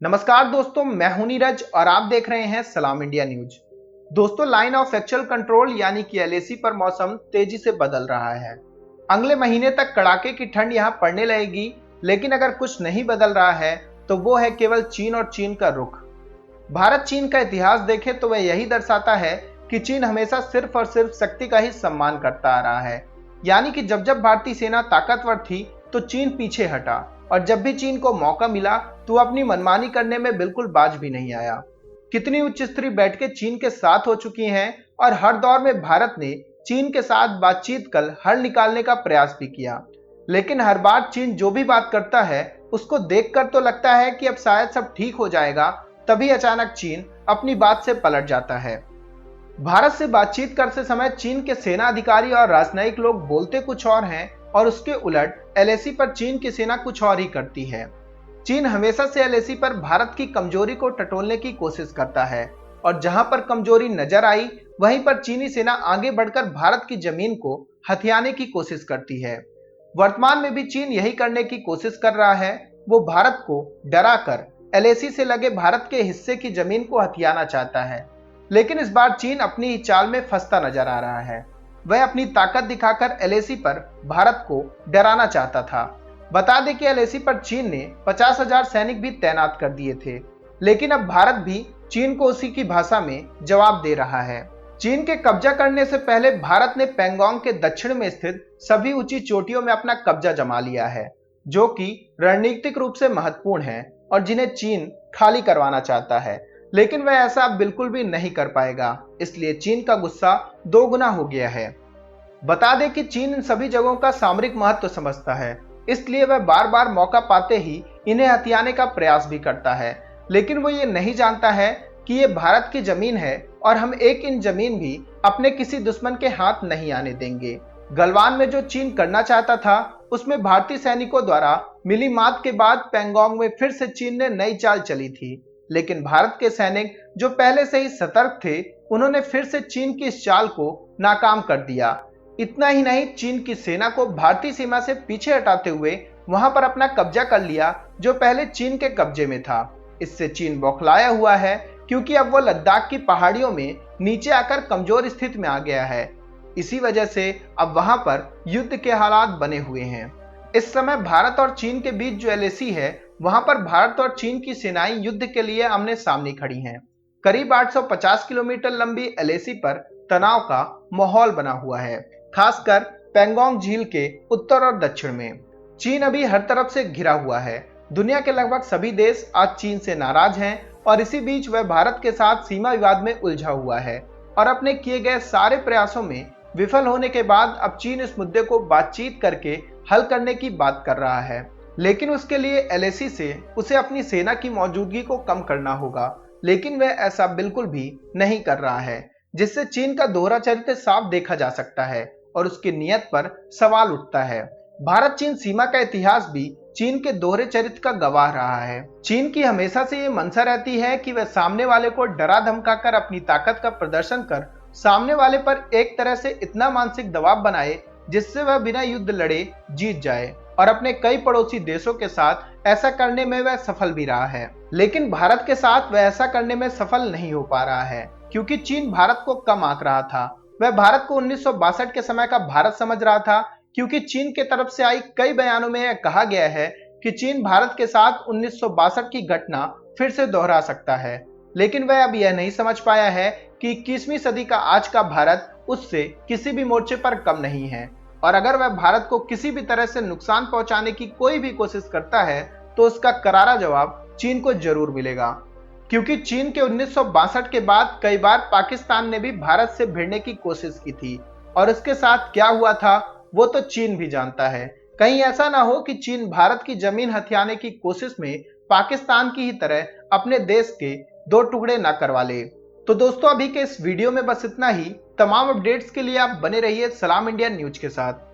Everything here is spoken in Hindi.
नमस्कार दोस्तों, मैं हूं नीरज और आप देख रहे हैं सलाम इंडिया न्यूज। दोस्तों, लाइन ऑफ एक्चुअल कंट्रोल यानी कि एलएसी पर मौसम तेजी से बदल रहा है। अगले महीने तक कड़ाके की ठंड यहां पड़ने लगेगी, लेकिन अगर कुछ नहीं बदल रहा है तो वो है केवल चीन और चीन का रुख। भारत चीन का इतिहास देखें तो वह यही दर्शाता है कि चीन हमेशा सिर्फ और सिर्फ शक्ति का ही सम्मान करता आ रहा है। यानी कि जब जब भारतीय सेना ताकतवर थी तो चीन पीछे हटा, और जब भी चीन को मौका मिला तो अपनी मनमानी करने में बिल्कुल बाज भी नहीं आया। कितनी उच्च स्तरीय बैठकें चीन के साथ हो चुकी हैं और हर दौर में भारत ने चीन के साथ बातचीत कर हल निकालने का प्रयास भी किया। लेकिन हर बार चीन जो भी बात करता है उसको देखकर तो लगता है कि अब शायद सब ठीक हो जाएगा, तभी अचानक चीन अपनी बात से पलट जाता है। भारत से बातचीत करते समय चीन के सेना अधिकारी और राजनयिक लोग बोलते कुछ और हैं और उसके उलट एलएसी पर चीन की सेना कुछ और ही करती है। चीन हमेशा से एलएसी पर भारत की कमजोरी को टटोलने की कोशिश करता है, और जहां पर कमजोरी नजर आई वहीं पर चीनी सेना आगे बढ़कर भारत की जमीन को हथियाने की कोशिश करती है। वर्तमान में भी चीन यही करने की कोशिश कर रहा है। वो भारत को डराकर एलएसी से लगे भारत के हिस्से की जमीन को हथियाना चाहता है। लेकिन इस बार चीन अपनी ही चाल में फंसता नजर आ रहा है। वह अपनी ताकत दिखाकर एलएसी पर भारत को डराना चाहता था। बता दें कि एलएसी पर चीन ने 50,000 सैनिक भी तैनात कर दिए थे, लेकिन अब भारत भी चीन को उसी की भाषा में जवाब दे रहा है। चीन के कब्जा करने से पहले भारत ने पैंगोंग के दक्षिण में स्थित सभी ऊंची चोटियों में अपना कब्जा जमा लिया है, जो कि रणनीतिक रूप से महत्वपूर्ण है और जिन्हें चीन खाली करवाना चाहता है। लेकिन वह ऐसा बिल्कुल भी नहीं कर पाएगा, इसलिए चीन का गुस्सा दोगुना हो गया है। बता दें कि चीन इन सभी जगहों का सामरिक महत्व समझता है, इसलिए वह बार बार मौका पाते ही इन्हें हथियाने का प्रयास भी करता है। लेकिन वो ये नहीं जानता है कि ये भारत की जमीन है और हम एक इन जमीन भी अपने किसी दुश्मन के हाथ नहीं आने देंगे। गलवान में जो चीन करना चाहता था उसमें भारतीय सैनिकों द्वारा मिली मात के बाद पैंगोंग में फिर से चीन ने नई चाल चली थी। लेकिन भारत के सैनिक जो पहले से ही सतर्क थे, उन्होंने फिर से चीन की इस चाल को नाकाम कर दिया। इतना ही नहीं, चीन की सेना को भारतीय सीमा से पीछे हटाते हुए वहां पर अपना कब्जा कर लिया जो पहले चीन के कब्जे में था। इससे चीन बौखलाया हुआ है, क्योंकि अब वो लद्दाख की पहाड़ियों में नीचे आकर कमजोर स्थिति में आ गया है। इसी वजह से अब वहां पर युद्ध के हालात बने हुए हैं। इस समय भारत और चीन के बीच जो एलएसी है, वहां पर भारत और चीन की सेनाएं युद्ध के लिए आमने सामने खड़ी हैं। करीब 850 किलोमीटर लंबी एलएसी पर तनाव का माहौल बना हुआ है, खासकर पैंगोंग झील के उत्तर और दक्षिण में। चीन अभी हर तरफ से घिरा हुआ है। दुनिया के लगभग सभी देश आज चीन से नाराज हैं, और इसी बीच वह भारत के साथ सीमा विवाद में उलझा हुआ है और अपने किए गए सारे प्रयासों में विफल होने के बाद अब चीन इस मुद्दे को बातचीत करके हल करने की बात कर रहा है। लेकिन उसके लिए एलएसी से उसे अपनी सेना की मौजूदगी को कम करना होगा, लेकिन वह ऐसा बिल्कुल भी नहीं कर रहा है, जिससे चीन का दोहरा चरित्र साफ देखा जा सकता है और उसकी नीयत पर सवाल उठता है। भारत चीन सीमा का इतिहास भी चीन के दोहरे चरित्र का गवाह रहा है। चीन की हमेशा से ये मंशा रहती है कि वह सामने वाले को डरा धमकाकर अपनी ताकत का प्रदर्शन कर सामने वाले पर एक तरह से इतना मानसिक दबाव बनाए जिससे वह बिना युद्ध लड़े जीत जाए, और अपने कई पड़ोसी देशों के साथ ऐसा करने में वह सफल भी रहा है। लेकिन भारत के साथ वह ऐसा करने में सफल नहीं हो पा रहा है, क्योंकि चीन भारत को कम आंक रहा था। वह भारत को 1962 के समय का भारत समझ रहा था, क्योंकि चीन के तरफ से आई कई बयानों में यह कहा गया है कि चीन भारत के साथ 1962 की घटना फिर से दोहरा सकता है। लेकिन वह अब यह नहीं समझ पाया है कि 21वीं सदी का आज का भारत उससे किसी भी मोर्चे पर कम नहीं है, और अगर वह भारत को किसी भी तरह से नुकसान पहुंचाने की कोई भी कोशिश करता है तो उसका करारा जवाब चीन को जरूर मिलेगा। क्योंकि चीन के 1962 के बाद कई बार पाकिस्तान ने भी भारत से भिड़ने की कोशिश की थी, और इसके साथ क्या हुआ था वो तो चीन भी जानता है। कहीं ऐसा ना हो कि चीन भारत की जमीन हथियाने की कोशिश में पाकिस्तान की ही तरह अपने देश के दो टुकड़े ना करवा ले। तो दोस्तों, अभी के इस वीडियो में बस इतना ही। तमाम अपडेट्स के लिए आप बने रहिए सलाम इंडिया न्यूज के साथ।